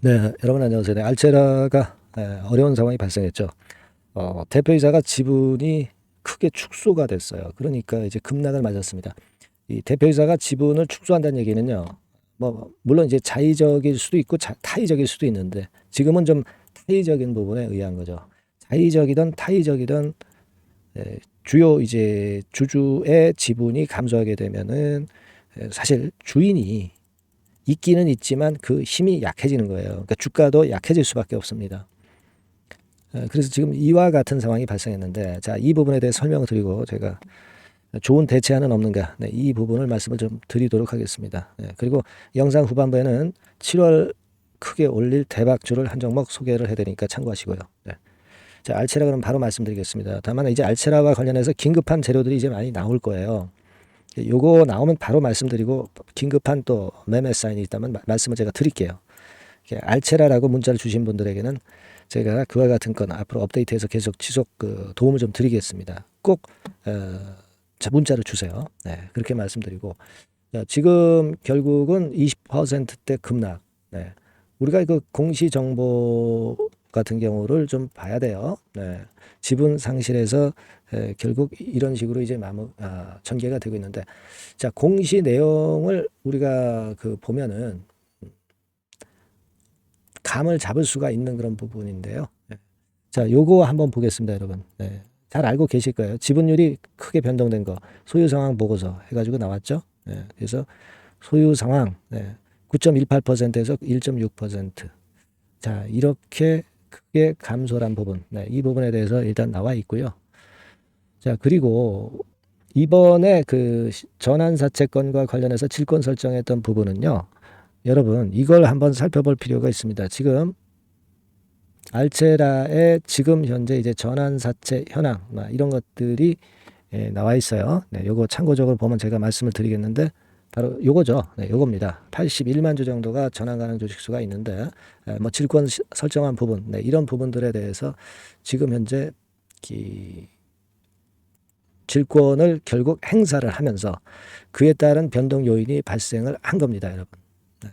네, 여러분 안녕하세요. 네, 알체라가 어려운 상황이 발생했죠. 대표이사가 지분이 크게 축소가 됐어요. 그러니까 이제 급락을 맞았습니다. 이 대표이사가 지분을 축소한다는 얘기는요. 뭐 물론 이제 자의적일 수도 있고 타의적일 수도 있는데 지금은 좀 타의적인 부분에 의한 거죠. 자의적이든 타의적이든 주요 이제 주주의 지분이 감소하게 되면은 사실 주인이 있기는 있지만 그 힘이 약해지는 거예요. 그러니까 주가도 약해질 수밖에 없습니다. 그래서 지금 이와 같은 상황이 발생했는데, 자, 이 부분에 대해 설명을 드리고 제가 좋은 대체안은 없는가, 네, 이 부분을 말씀을 좀 드리도록 하겠습니다. 네, 그리고 영상 후반부에는 7월 크게 올릴 대박주를 한 종목 소개를 해드리니까 참고하시고요. 네. 자, 알체라 그럼 바로 말씀드리겠습니다. 다만 이제 알체라와 관련해서 긴급한 재료들이 이제 많이 나올 거예요. 요거 나오면 바로 말씀드리고 긴급한 또 매매 사인이 있다면 말씀을 제가 드릴게요. 알체라라고 문자를 주신 분들에게는 제가 그와 같은 건 앞으로 업데이트해서 계속 지속 도움을 좀 드리겠습니다. 꼭 문자를 주세요. 네, 그렇게 말씀드리고 지금 결국은 20%대 급락. 네, 우리가 그 공시 정보 같은 경우를 좀 봐야 돼요. 네, 지분 상실에서 결국 이런 식으로 이제 전개가 되고 있는데, 자, 공시 내용을 우리가 보면은 감을 잡을 수가 있는 그런 부분인데요. 네. 자, 요거 한번 보겠습니다, 여러분. 네. 잘 알고 계실 거예요. 지분율이 크게 변동된 거, 소유 상황 보고서 해가지고 나왔죠. 네. 그래서 소유 상황 9.18%에서 1.6%. 자, 이렇게 크게 감소한 부분, 이 부분에 대해서 일단 나와 있고요. 자, 그리고 이번에 그 전환사채권과 관련해서 질권 설정했던 부분은요. 여러분, 이걸 한번 살펴볼 필요가 있습니다. 지금 알체라의 지금 현재 이제 전환사채 현황 이런 것들이 나와 있어요. 네, 요거 참고적으로 보면 제가 말씀을 드리겠는데 바로 요거죠. 네, 요겁니다. 81만 주 정도가 전환 가능 주식수가 있는데 뭐 질권 설정한 부분, 네, 이런 부분들에 대해서 지금 현재 질권을 결국 행사를 하면서 그에 따른 변동 요인이 발생을 한 겁니다, 여러분. 네.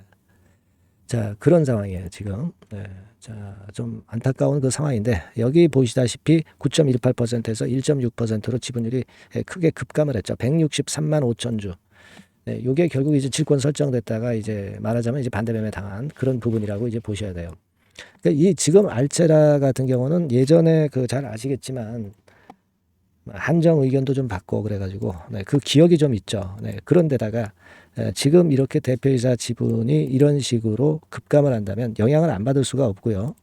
자, 그런 상황이에요, 지금. 네. 자, 좀 안타까운 그 상황인데, 여기 보시다시피 9.18%에서 1.6%로 지분율이 크게 급감을 했죠. 163만 5천 주. 네, 요게 결국 이제 질권 설정됐다가 이제 말하자면 이제 반대매매 당한 그런 부분이라고 이제 보셔야 돼요. 그러니까 이 지금 알체라 같은 경우는 예전에 잘 아시겠지만 한정 의견도 좀 받고 그래가지고 그 기억이 좀 있죠. 네, 그런데다가 지금 이렇게 대표이사 지분이 이런 식으로 급감을 한다면 영향을 안 받을 수가 없고요.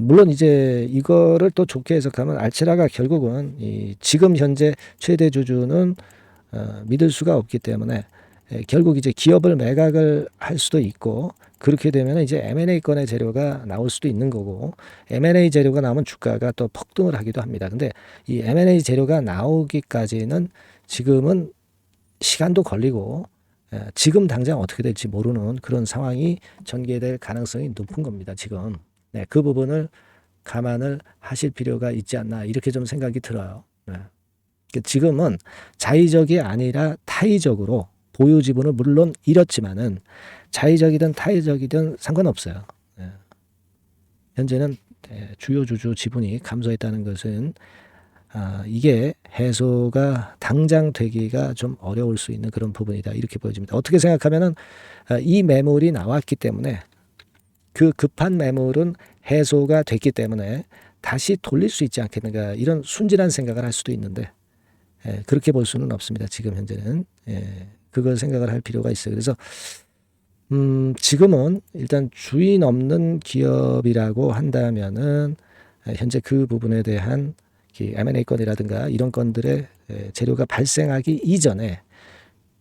물론 이제 이거를 또 좋게 해석하면 알체라가 결국은 지금 현재 최대 주주는 믿을 수가 없기 때문에 결국 이제 기업을 매각을 할 수도 있고, 그렇게 되면 이제 M&A 건의 재료가 나올 수도 있는 거고, M&A 재료가 나오면 주가가 또 폭등을 하기도 합니다. 근데 이 M&A 재료가 나오기까지는 지금은 시간도 걸리고 지금 당장 어떻게 될지 모르는 그런 상황이 전개될 가능성이 높은 겁니다. 지금. 네, 그 부분을 감안을 하실 필요가 있지 않나 이렇게 좀 생각이 들어요. 네. 지금은 자의적이 아니라 타의적으로 보유 지분을 물론 잃었지만은 자의적이든 타의적이든 상관없어요. 예. 현재는 주요 주주 지분이 감소했다는 것은 이게 해소가 당장 되기가 좀 어려울 수 있는 그런 부분이다 이렇게 보여집니다. 어떻게 생각하면은 이 매물이 나왔기 때문에 그 급한 매물은 해소가 됐기 때문에 다시 돌릴 수 있지 않겠는가 이런 순진한 생각을 할 수도 있는데 그렇게 볼 수는 없습니다. 지금 현재는 그걸 생각을 할 필요가 있어요. 그래서 지금은 일단 주인 없는 기업이라고 한다면은 현재 그 부분에 대한 M&A 건이라든가 이런 건들의 재료가 발생하기 이전에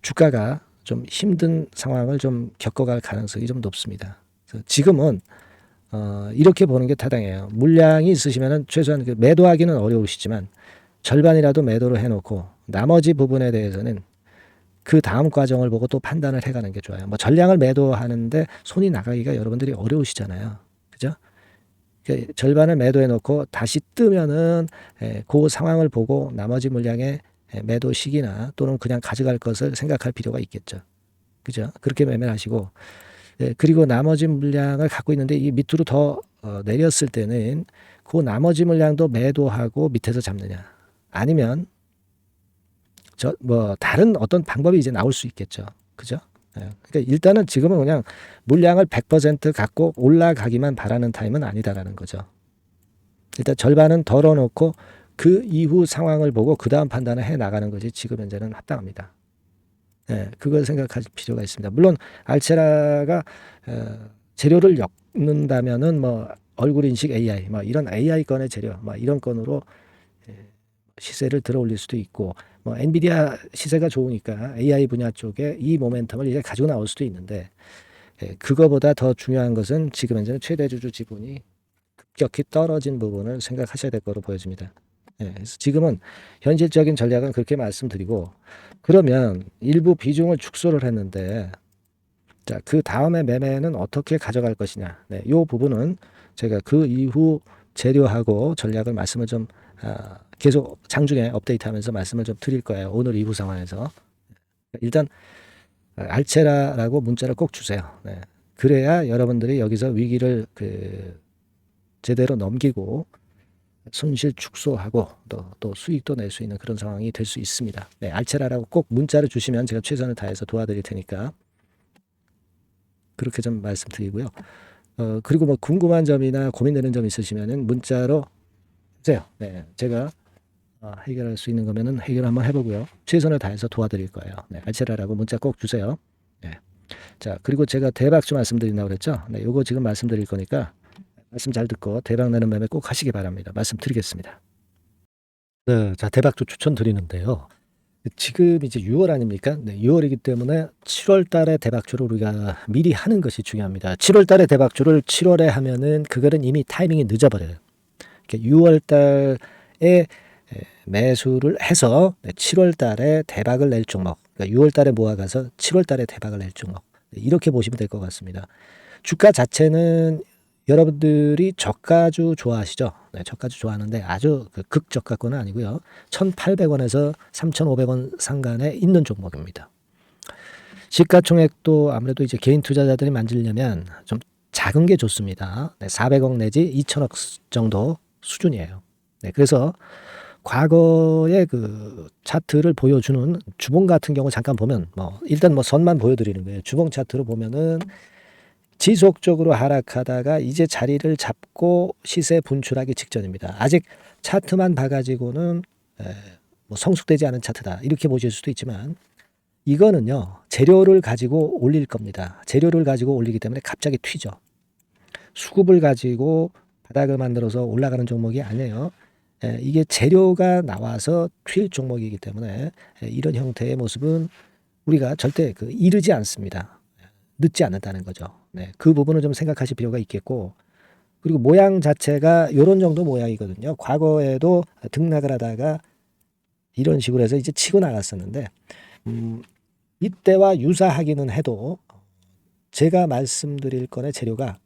주가가 좀 힘든 상황을 좀 겪어갈 가능성이 좀 높습니다. 그래서 지금은 이렇게 보는 게 타당해요. 물량이 있으시면은 최소한 매도하기는 어려우시지만 절반이라도 매도를 해놓고 나머지 부분에 대해서는 그 다음 과정을 보고 또 판단을 해가는 게 좋아요. 뭐 전량을 매도하는데 손이 나가기가 여러분들이 어려우시잖아요. 그죠? 그러니까 절반을 매도해놓고 다시 뜨면은 그 상황을 보고 나머지 물량의 매도 시기나 또는 그냥 가져갈 것을 생각할 필요가 있겠죠. 그죠? 그렇게 매매하시고 그리고 나머지 물량을 갖고 있는데 이 밑으로 더 내렸을 때는 그 나머지 물량도 매도하고 밑에서 잡느냐, 아니면 뭐 다른 어떤 방법이 이제 나올 수 있겠죠. 그죠? 그러니까 일단은 지금은 그냥 물량을 100% 갖고 올라가기만 바라는 타임은 아니다라는 거죠. 일단 절반은 덜어놓고 그 이후 상황을 보고 그 다음 판단을 해 나가는 것이 지금 현재는 합당합니다. 그걸 생각할 필요가 있습니다. 물론 알체라가 재료를 엮는다면은 뭐 얼굴 인식 AI, 뭐 이런 AI 건의 재료, 뭐 이런 건으로 시세를 들어 올릴 수도 있고, 뭐 엔비디아 시세가 좋으니까 AI 분야 쪽에 이 모멘텀을 이제 가지고 나올 수도 있는데, 그거보다 더 중요한 것은 지금 현재는 최대주주 지분이 급격히 떨어진 부분을 생각하셔야 될 거로 보여집니다. 그래서 지금은 현실적인 전략은 그렇게 말씀드리고, 그러면 일부 비중을 축소를 했는데, 자, 그 다음에 매매는 어떻게 가져갈 것이냐. 이 부분은 제가 그 이후 재료하고 전략을 말씀을 좀 계속 장중에 업데이트하면서 말씀을 좀 드릴 거예요. 오늘 이후 상황에서. 일단 알체라라고 문자를 꼭 주세요. 그래야 여러분들이 여기서 위기를 제대로 넘기고 손실 축소하고 또 수익도 낼 수 있는 그런 상황이 될 수 있습니다. 알체라라고 꼭 문자를 주시면 제가 최선을 다해서 도와드릴 테니까 그렇게 좀 말씀드리고요. 그리고 뭐 궁금한 점이나 고민되는 점 있으시면은 문자로 주세요. 제가 해결할 수 있는 거면은 해결 한번 해보고요. 최선을 다해서 도와드릴 거예요. 알체라라고 문자 꼭 주세요. 자, 그리고 제가 대박주 말씀드린다고 그랬죠. 요거 지금 말씀드릴 거니까 말씀 잘 듣고 대박 나는 매매 꼭 하시기 바랍니다. 말씀드리겠습니다. 자, 대박주 추천드리는데요. 지금 이제 6월 아닙니까? 6월이기 때문에 7월 달에 대박주를 우리가 미리 하는 것이 중요합니다. 7월 달에 대박주를 7월에 하면은 그거는 이미 타이밍이 늦어버려요. 6월 달에 매수를 해서 7월 달에 대박을 낼 종목, 그러니까 6월 달에 모아가서 7월 달에 대박을 낼 종목, 이렇게 보시면 될 것 같습니다. 주가 자체는 여러분들이 저가주 좋아하시죠? 저가주 좋아하는데 아주 극저가권은 아니고요. 1,800원에서 3,500원 상간에 있는 종목입니다. 시가총액도 아무래도 이제 개인 투자자들이 만지려면 좀 작은 게 좋습니다. 400억 내지 2천억 정도 수준이에요. 그래서 과거의 그 차트를 보여주는 주봉 같은 경우 잠깐 보면 일단 선만 보여드리는 거예요. 주봉 차트로 보면은 지속적으로 하락하다가 이제 자리를 잡고 시세 분출하기 직전입니다. 아직 차트만 봐가지고는 성숙되지 않은 차트다 이렇게 보실 수도 있지만, 이거는요 재료를 가지고 올릴 겁니다. 재료를 가지고 올리기 때문에 갑자기 튀죠. 수급을 가지고 바닥을 만들어서 올라가는 종목이 아니에요. 이게 재료가 나와서 튈 종목이기 때문에 이런 형태의 모습은 우리가 절대 이르지 않습니다. 늦지 않는다는 거죠. 그 부분을 좀 생각하실 필요가 있겠고, 그리고 모양 자체가 이런 정도 모양이거든요. 과거에도 등락을 하다가 이런 식으로 해서 이제 치고 나갔었는데, 이때와 유사하기는 해도 제가 말씀드릴 건의 재료가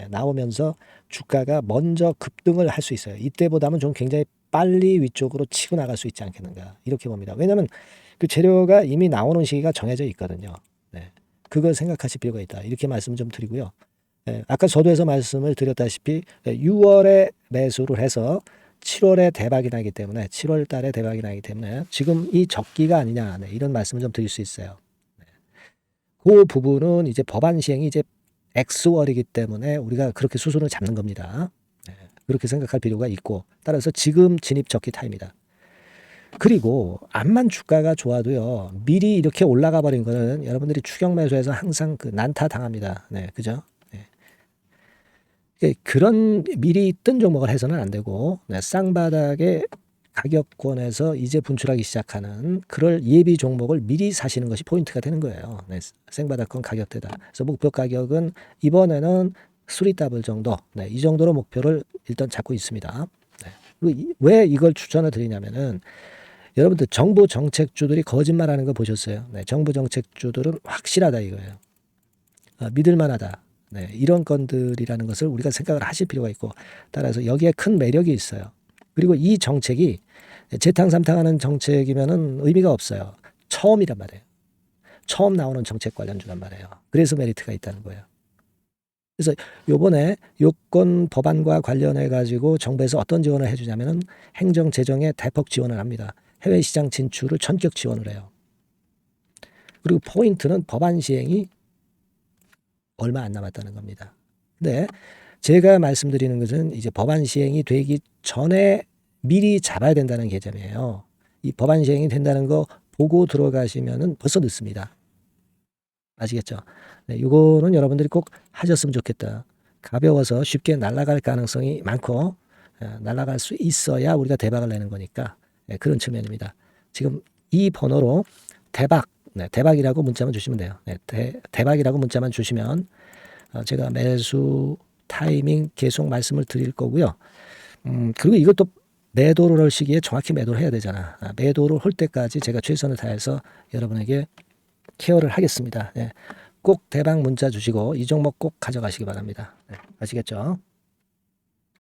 나오면서 주가가 먼저 급등을 할 수 있어요. 이때보다는 좀 굉장히 빨리 위쪽으로 치고 나갈 수 있지 않겠는가 이렇게 봅니다. 왜냐하면 그 재료가 이미 나오는 시기가 정해져 있거든요. 그걸 생각하실 필요가 있다 이렇게 말씀 좀 드리고요. 아까 서두에서 말씀을 드렸다시피 6월에 매수를 해서 7월에 대박이 나기 때문에 7월 달에 대박이 나기 때문에 지금 이 적기가 아니냐 이런 말씀을 좀 드릴 수 있어요. 그 부분은 이제 법안 시행이 이제 X월이기 때문에 우리가 그렇게 수순을 잡는 겁니다. 그렇게 생각할 필요가 있고, 따라서 지금 진입 적기 타입니다. 그리고 암만 주가가 좋아도요 미리 이렇게 올라가 버린 거는 여러분들이 추격 매수해서 항상 난타 당합니다. 그죠? 그런 미리 뜬 종목을 해서는 안 되고, 쌍바닥의 가격권에서 이제 분출하기 시작하는 그럴 예비 종목을 미리 사시는 것이 포인트가 되는 거예요. 생바닥권 가격대다. 그래서 목표 가격은 이번에는 3더블 정도, 이 정도로 목표를 일단 잡고 있습니다. 그리고 왜 이걸 추천을 드리냐면은 여러분들 정부 정책주들이 거짓말하는 거 보셨어요? 정부 정책주들은 확실하다 이거예요. 믿을만하다. 이런 건들이라는 것을 우리가 생각을 하실 필요가 있고, 따라서 여기에 큰 매력이 있어요. 그리고 이 정책이 재탕삼탕하는 정책이면은 의미가 없어요. 처음이란 말이에요. 처음 나오는 정책 관련주란 말이에요. 그래서 메리트가 있다는 거예요. 그래서 요번에 요건 법안과 관련해 가지고 정부에서 어떤 지원을 해주냐면은 행정 재정에 대폭 지원을 합니다. 해외 시장 진출을 전격 지원을 해요. 그리고 포인트는 법안 시행이 얼마 안 남았다는 겁니다. 근데 제가 말씀드리는 것은 이제 법안 시행이 되기 전에 미리 잡아야 된다는 개념이에요. 이 법안 시행이 된다는 거 보고 들어가시면은 벌써 늦습니다. 아시겠죠? 네, 이거는 여러분들이 꼭 하셨으면 좋겠다. 가벼워서 쉽게 날아갈 가능성이 많고 날아갈 수 있어야 우리가 대박을 내는 거니까 그런 측면입니다. 지금 이 번호로 대박, 대박이라고 문자만 주시면 돼요. 대박이라고 문자만 주시면 제가 매수 타이밍 계속 말씀을 드릴 거고요. 그리고 이것도 매도를 할 시기에 정확히 매도를 해야 되잖아. 매도를 할 때까지 제가 최선을 다해서 여러분에게 케어를 하겠습니다. 꼭 대박 문자 주시고 이 종목 꼭 가져가시기 바랍니다. 아시겠죠?